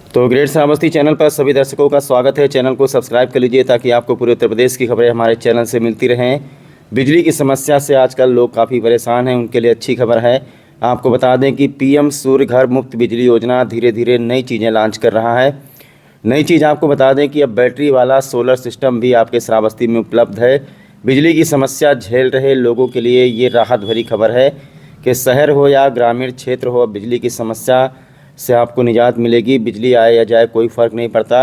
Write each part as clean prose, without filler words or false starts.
तो great Shravasti channel पर सभी दर्शकों का स्वागत है। चैनल को सब्सक्राइब कर लीजिए ताकि आपको पूरे उत्तर प्रदेश की खबरें हमारे चैनल से मिलती रहें। बिजली की समस्या से आजकल लोग काफ़ी परेशान हैं, उनके लिए अच्छी खबर है। आपको बता दें कि पीएम सूर्य घर मुफ्त बिजली योजना धीरे धीरे नई चीज़ें लॉन्च कर रहा है। नई चीज़ आपको बता दें कि अब बैटरी वाला सोलर सिस्टम भी आपके श्रावस्ती में उपलब्ध है। बिजली की समस्या झेल रहे लोगों के लिए ये राहत भरी खबर है कि शहर हो या ग्रामीण क्षेत्र हो, बिजली की समस्या से आपको निजात मिलेगी। बिजली आए या जाए कोई फ़र्क नहीं पड़ता।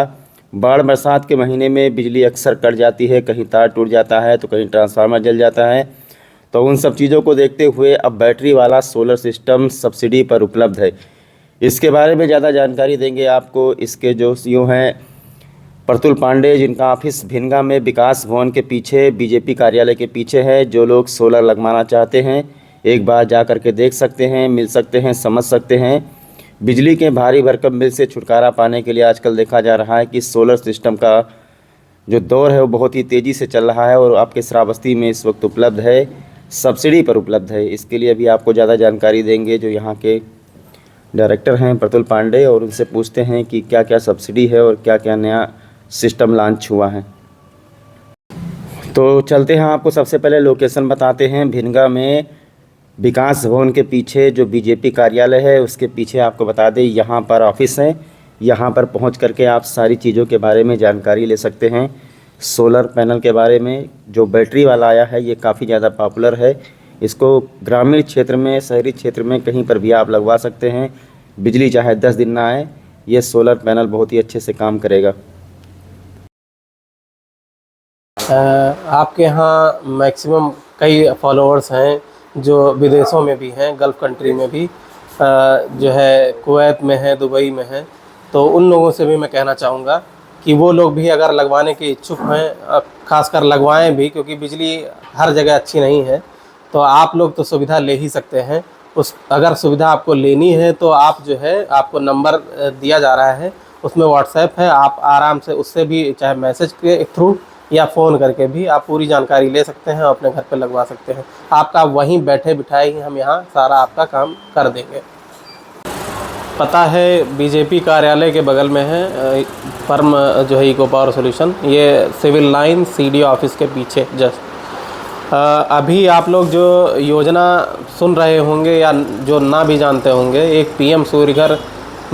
बाढ़ बरसात के महीने में बिजली अक्सर कट जाती है, कहीं तार टूट जाता है तो कहीं ट्रांसफार्मर जल जाता है। तो उन सब चीज़ों को देखते हुए अब बैटरी वाला सोलर सिस्टम सब्सिडी पर उपलब्ध है। इसके बारे में ज़्यादा जानकारी देंगे आपको इसके जो सीईओ हैं प्रतुल पांडे, जिनका ऑफिस भिनगा में विकास भवन के पीछे बीजेपी कार्यालय के पीछे है। जो लोग सोलर लगवाना चाहते हैं एक बार जा कर के देख सकते हैं, मिल सकते हैं, समझ सकते हैं। बिजली के भारी भरकम बिल से छुटकारा पाने के लिए आजकल देखा जा रहा है कि सोलर सिस्टम का जो दौर है वो बहुत ही तेज़ी से चल रहा है और आपके श्रावस्ती में इस वक्त उपलब्ध है, सब्सिडी पर उपलब्ध है। इसके लिए अभी आपको ज़्यादा जानकारी देंगे जो यहाँ के डायरेक्टर हैं प्रतुल पांडे, और उनसे पूछते हैं कि क्या क्या सब्सिडी है और क्या क्या नया सिस्टम लॉन्च हुआ है। तो चलते हैं, आपको सबसे पहले लोकेशन बताते हैं। भिनगा में विकास भवन के पीछे जो बीजेपी कार्यालय है उसके पीछे आपको बता दें यहाँ पर ऑफिस है। यहाँ पर पहुँच करके आप सारी चीज़ों के बारे में जानकारी ले सकते हैं। सोलर पैनल के बारे में जो बैटरी वाला आया है ये काफ़ी ज़्यादा पॉपुलर है। इसको ग्रामीण क्षेत्र में, शहरी क्षेत्र में कहीं पर भी आप लगवा सकते हैं। बिजली चाहे 10 दिन ना आए, ये सोलर पैनल बहुत ही अच्छे से काम करेगा। आपके यहाँ मैक्सिमम कई फॉलोअर्स हैं जो विदेशों में भी हैं, गल्फ़ कंट्री में भी, जो है कुवैत में है, दुबई में है। तो उन लोगों से भी मैं कहना चाहूँगा कि वो लोग भी अगर लगवाने के इच्छुक हैं, ख़ासकर लगवाएं भी, क्योंकि बिजली हर जगह अच्छी नहीं है। तो आप लोग तो सुविधा ले ही सकते हैं। अगर सुविधा आपको लेनी है तो आप जो है, आपको नंबर दिया जा रहा है, उसमें व्हाट्सएप है, आप आराम से उससे भी चाहे मैसेज के थ्रू या फ़ोन करके भी आप पूरी जानकारी ले सकते हैं और अपने घर पे लगवा सकते हैं। आपका वहीं बैठे बिठाए ही हम यहाँ सारा आपका काम कर देंगे। पता है बीजेपी कार्यालय के बगल में है फर्म जो है इको पावर सॉल्यूशन, ये सिविल लाइन सीडी ऑफिस के पीछे जस्ट। अभी आप लोग जो योजना सुन रहे होंगे या जो ना भी जानते होंगे, एक पीएम सूर्य घर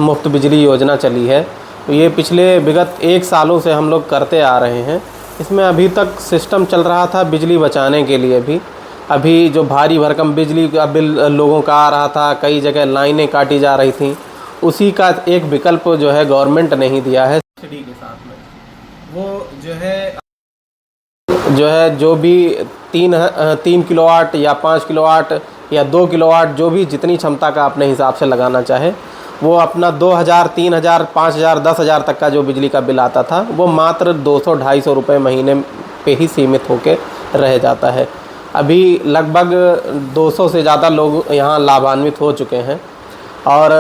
मुफ्त बिजली योजना चली है। तो ये पिछले विगत 1 सालों से हम लोग करते आ रहे हैं। इसमें अभी तक सिस्टम चल रहा था बिजली बचाने के लिए भी। अभी जो भारी भरकम बिजली का बिल लोगों का आ रहा था, कई जगह लाइनें काटी जा रही थी, उसी का एक विकल्प जो है गवर्नमेंट ने ही दिया है सब्सिडी के साथ में। वो जो भी 3 किलोवाट या 5 किलोवाट या 2 किलोवाट, जो भी जितनी क्षमता का अपने हिसाब से लगाना चाहे, वो अपना 2000, 3000, 5000, 10,000 तक का जो बिजली का बिल आता था वो मात्र 200-250 रुपये महीने पे ही सीमित होकर रह जाता है। अभी लगभग 200 से ज़्यादा लोग यहाँ लाभान्वित हो चुके हैं। और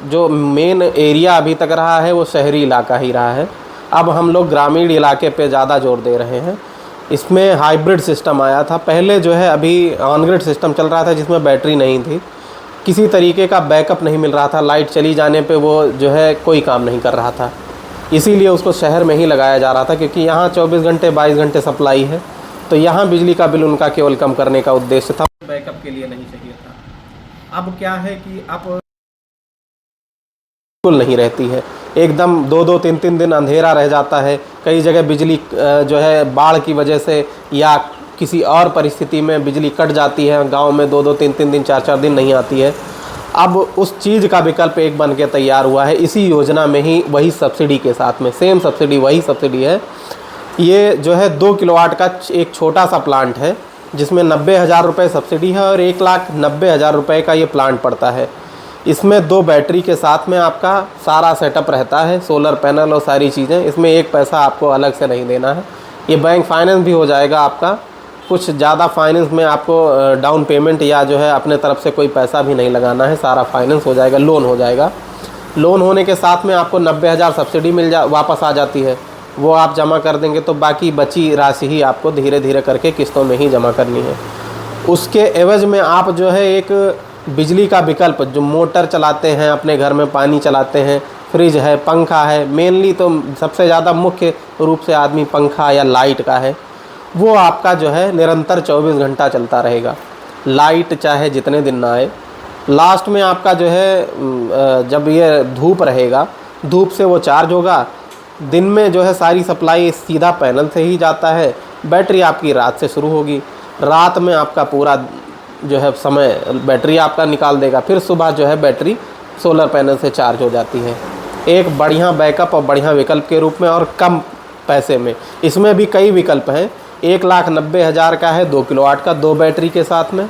जो मेन एरिया अभी तक रहा है वो शहरी इलाका ही रहा है। अब हम लोग ग्रामीण इलाके पे ज़्यादा जोर दे रहे हैं। इसमें हाइब्रिड सिस्टम आया था। पहले जो है अभी ऑन ग्रिड सिस्टम चल रहा था जिसमें बैटरी नहीं थी, किसी तरीके का बैकअप नहीं मिल रहा था। लाइट चली जाने पे वो जो है कोई काम नहीं कर रहा था, इसीलिए उसको शहर में ही लगाया जा रहा था, क्योंकि यहाँ 24 घंटे 22 घंटे सप्लाई है। तो यहाँ बिजली का बिल उनका केवल कम करने का उद्देश्य था, बैकअप के लिए नहीं चाहिए था। अब क्या है कि अब बिल्कुल नहीं रहती है, एकदम 2-2, 3-3 दिन अंधेरा रह जाता है। कई जगह बिजली जो है बाढ़ की वजह से या किसी और परिस्थिति में बिजली कट जाती है। गांव में 2-2, 3-3 दिन, 4-4 दिन नहीं आती है। अब उस चीज़ का विकल्प एक बन के तैयार हुआ है इसी योजना में ही, वही सब्सिडी के साथ में, सेम सब्सिडी, वही सब्सिडी है। ये जो है 2 किलोवाट का एक छोटा सा प्लांट है जिसमें 90,000 रुपये सब्सिडी है और 1,90,000 रुपये का ये प्लांट पड़ता है। इसमें 2 बैटरी के साथ में आपका सारा सेटअप रहता है, सोलर पैनल और सारी चीज़ें। इसमें 1 पैसा आपको अलग से नहीं देना है। ये बैंक फाइनेंस भी हो जाएगा आपका। कुछ ज़्यादा फाइनेंस में आपको डाउन पेमेंट या जो है अपने तरफ से कोई पैसा भी नहीं लगाना है, सारा फाइनेंस हो जाएगा, लोन हो जाएगा। लोन होने के साथ में आपको 90,000 सब्सिडी वापस आ जाती है। वो आप जमा कर देंगे तो बाकी बची राशि ही आपको धीरे धीरे करके किस्तों में ही जमा करनी है। उसके एवज में आप जो है एक बिजली का विकल्प, जो मोटर चलाते हैं, अपने घर में पानी चलाते हैं, फ्रिज है, पंखा है। मेनली तो सबसे ज़्यादा मुख्य रूप से आदमी पंखा या लाइट का है, वो आपका जो है निरंतर 24 घंटा चलता रहेगा। लाइट चाहे जितने दिन ना आए, लास्ट में आपका जो है जब ये धूप रहेगा, धूप से वो चार्ज होगा। दिन में जो है सारी सप्लाई सीधा पैनल से ही जाता है। बैटरी आपकी रात से शुरू होगी, रात में आपका पूरा जो है समय बैटरी आपका निकाल देगा। फिर सुबह जो है बैटरी सोलर पैनल से चार्ज हो जाती है। एक बढ़िया बैकअप और बढ़िया विकल्प के रूप में और कम पैसे में। इसमें भी कई विकल्प हैं। 1,90,000 का है 2 किलोवाट का 2 बैटरी के साथ में,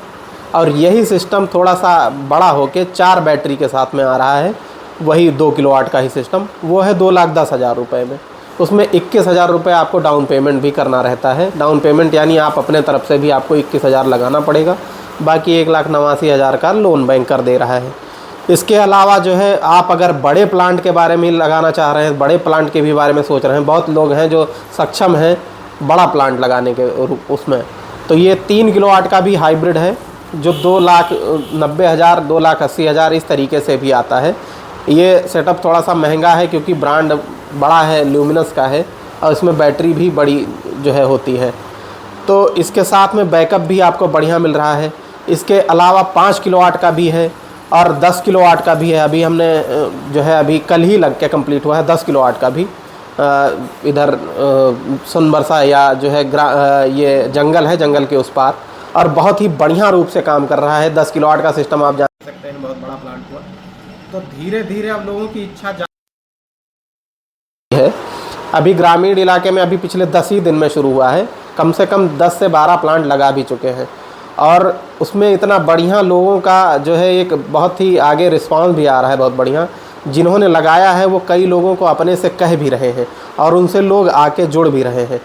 और यही सिस्टम थोड़ा सा बड़ा होके 4 बैटरी के साथ में आ रहा है, वही 2 किलोवाट का ही सिस्टम, वो है 2,10,000 रुपये में। उसमें 21,000 रुपये आपको डाउन पेमेंट भी करना रहता है। डाउन पेमेंट यानी आप अपने तरफ से भी आपको 21,000 लगाना पड़ेगा, बाकी 1,89,000 का लोन बैंक कर दे रहा है। इसके अलावा जो है आप अगर बड़े प्लांट के बारे में लगाना चाह रहे हैं, बड़े प्लांट के भी बारे में सोच रहे हैं, बहुत लोग हैं जो सक्षम हैं बड़ा प्लांट लगाने के उसमें, तो ये 3 किलोवाट का भी हाइब्रिड है जो 2,90,000 2,80,000 इस तरीके से भी आता है। ये सेटअप थोड़ा सा महंगा है क्योंकि ब्रांड बड़ा है, ल्यूमिनस का है, और इसमें बैटरी भी बड़ी जो है होती है। तो इसके साथ में बैकअप भी आपको बढ़िया मिल रहा है। इसके अलावा 5 किलोवाट का भी है और 10 किलोवाट का भी है। अभी हमने जो है अभी कल ही लग के कंप्लीट हुआ है 10 किलोवाट का भी। इधर सोनबरसा या जो है ये जंगल है, जंगल के उस पार, और बहुत ही बढ़िया रूप से काम कर रहा है। 10 किलोवाट का सिस्टम आप जान सकते हैं, बहुत बड़ा प्लांट हुआ। तो धीरे धीरे अब लोगों की इच्छा है। अभी ग्रामीण इलाके में अभी पिछले 10 ही दिन में शुरू हुआ है, कम से कम 10 से 12 प्लांट लगा भी चुके हैं, और उसमें इतना बढ़िया लोगों का जो है एक बहुत ही आगे रिस्पांस भी आ रहा है, बहुत बढ़िया। जिन्होंने लगाया है वो कई लोगों को अपने से कह भी रहे हैं और उनसे लोग आके जुड़ भी रहे हैं।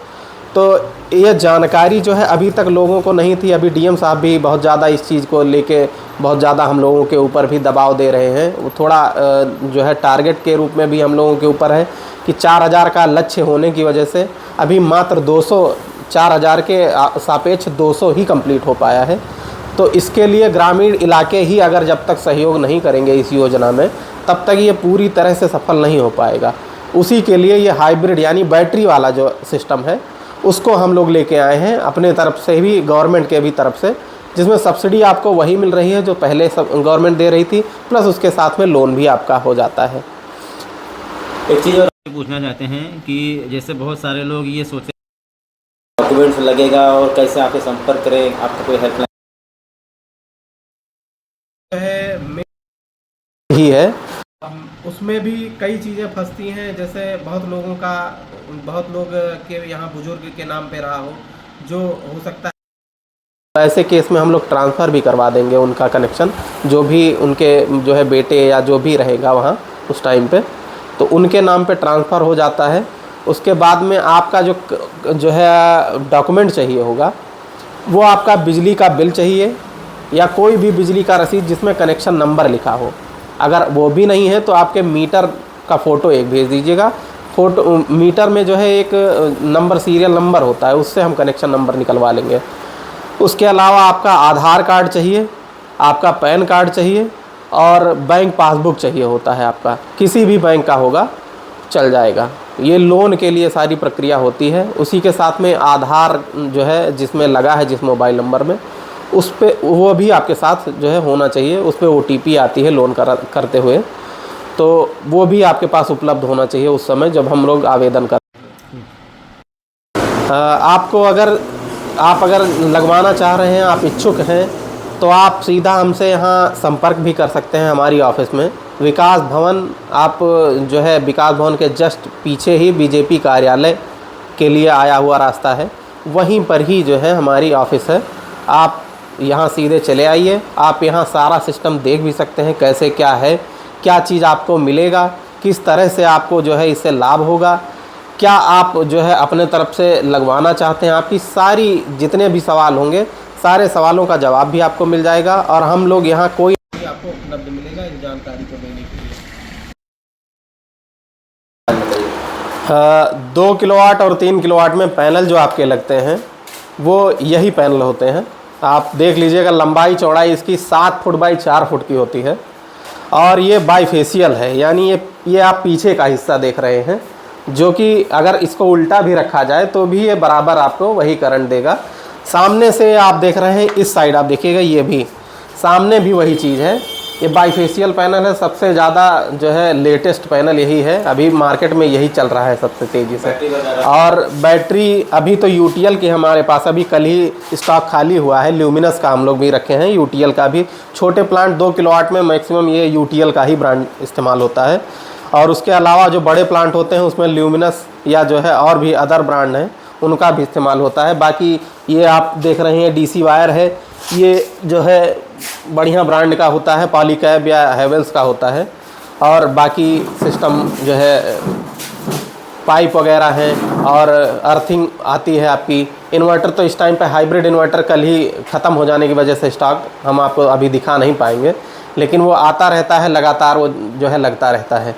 तो ये जानकारी जो है अभी तक लोगों को नहीं थी। अभी डीएम साहब भी बहुत ज़्यादा इस चीज़ को लेके बहुत ज़्यादा हम लोगों के ऊपर भी दबाव दे रहे हैं। वो थोड़ा जो है टारगेट के रूप में भी हम लोगों के ऊपर है कि 4,000 का लक्ष्य होने की वजह से अभी मात्र 200 4,000 के सापेक्ष 200 ही कंप्लीट हो पाया है। तो इसके लिए ग्रामीण इलाके ही अगर जब तक सहयोग नहीं करेंगे इस योजना में, तब तक ये पूरी तरह से सफल नहीं हो पाएगा। उसी के लिए ये हाइब्रिड यानी बैटरी वाला जो सिस्टम है उसको हम लोग लेके आए हैं अपने तरफ से भी, गवर्नमेंट के भी तरफ से, जिसमें सब्सिडी आपको वही मिल रही है जो पहले सब गवर्नमेंट दे रही थी, प्लस उसके साथ में लोन भी आपका हो जाता है। एक चीज़ और पूछना चाहते हैं कि जैसे बहुत सारे लोग ये सोचते डॉक्यूमेंट्स लगेगा और कैसे आपसे संपर्क करें, आपका कोई हेल्पलाइन ही है, उसमें भी कई चीज़ें फंसती हैं। जैसे बहुत लोग के यहाँ बुजुर्ग के नाम पे रहा हो, जो हो सकता है ऐसे केस में हम लोग ट्रांसफ़र भी करवा देंगे उनका कनेक्शन, जो भी उनके जो है बेटे या जो भी रहेगा वहाँ उस टाइम पे, तो उनके नाम पे ट्रांसफ़र हो जाता है। उसके बाद में आपका जो है डॉक्यूमेंट चाहिए होगा, वो आपका बिजली का बिल चाहिए या कोई भी बिजली का रसीद जिसमें कनेक्शन नंबर लिखा हो। अगर वो भी नहीं है तो आपके मीटर का फ़ोटो एक भेज दीजिएगा। मीटर में जो है एक नंबर, सीरियल नंबर होता है, उससे हम कनेक्शन नंबर निकलवा लेंगे। उसके अलावा आपका आधार कार्ड चाहिए, आपका पैन कार्ड चाहिए और बैंक पासबुक चाहिए होता है आपका, किसी भी बैंक का होगा चल जाएगा। ये लोन के लिए सारी प्रक्रिया होती है। उसी के साथ में आधार जो है जिसमें लगा है जिस मोबाइल नंबर में, उस पे वो भी आपके साथ जो है होना चाहिए। उस पे OTP आती है लोन करते हुए, तो वो भी आपके पास उपलब्ध होना चाहिए उस समय जब हम लोग आवेदन कर। आपको अगर लगवाना चाह रहे हैं, आप इच्छुक हैं, तो आप सीधा हमसे यहाँ संपर्क भी कर सकते हैं हमारी ऑफिस में। विकास भवन, आप जो है विकास भवन के जस्ट पीछे ही BJP कार्यालय के लिए आया हुआ रास्ता है, वहीं पर ही जो है हमारी ऑफिस है। आप यहाँ सीधे चले आइए। आप यहाँ सारा सिस्टम देख भी सकते हैं कैसे क्या है, क्या चीज़ आपको मिलेगा, किस तरह से आपको जो है इससे लाभ होगा, क्या आप जो है अपने तरफ से लगवाना चाहते हैं। आपकी सारी जितने भी सवाल होंगे, सारे सवालों का जवाब भी आपको मिल जाएगा, और हम लोग यहाँ कोई आपको उपलब्ध मिलेगा इस जानकारी को देने के लिए। 2 किलोवाट और 3 किलोवाट में पैनल जो आपके लगते हैं वो यही पैनल होते हैं। आप देख लीजिएगा, लंबाई चौड़ाई इसकी 7 फुट बाई 4 फुट की होती है, और ये बाईफेशियल है, यानी ये आप पीछे का हिस्सा देख रहे हैं, जो कि अगर इसको उल्टा भी रखा जाए तो भी ये बराबर आपको वही करंट देगा। सामने से आप देख रहे हैं, इस साइड आप देखिएगा, ये भी सामने भी वही चीज़ है। ये बाईफेशियल पैनल है, सबसे ज़्यादा जो है लेटेस्ट पैनल यही है, अभी मार्केट में यही चल रहा है सबसे तेज़ी से। और बैटरी अभी तो यूटीएल की हमारे पास अभी कल ही स्टॉक खाली हुआ है, ल्यूमिनस का हम लोग भी रखे हैं, यूटीएल का भी। छोटे प्लांट 2 किलोवाट में मैक्सिमम ये यूटीएल का ही ब्रांड इस्तेमाल होता है, और उसके अलावा जो बड़े प्लांट होते हैं उसमें ल्यूमिनस या जो है और भी अदर ब्रांड हैं उनका भी इस्तेमाल होता है। बाकी ये आप देख रहे हैं डीसी वायर है, ये जो है बढ़िया ब्रांड का होता है, पॉलीकैब या हेवेल्स का होता है। और बाकी सिस्टम जो है पाइप वगैरह हैं, और अर्थिंग आती है आपकी। इन्वर्टर तो इस टाइम पे हाइब्रिड इन्वर्टर कल ही ख़त्म हो जाने की वजह से स्टॉक हम आपको अभी दिखा नहीं पाएंगे, लेकिन वो आता रहता है लगातार, वो जो है लगता रहता है।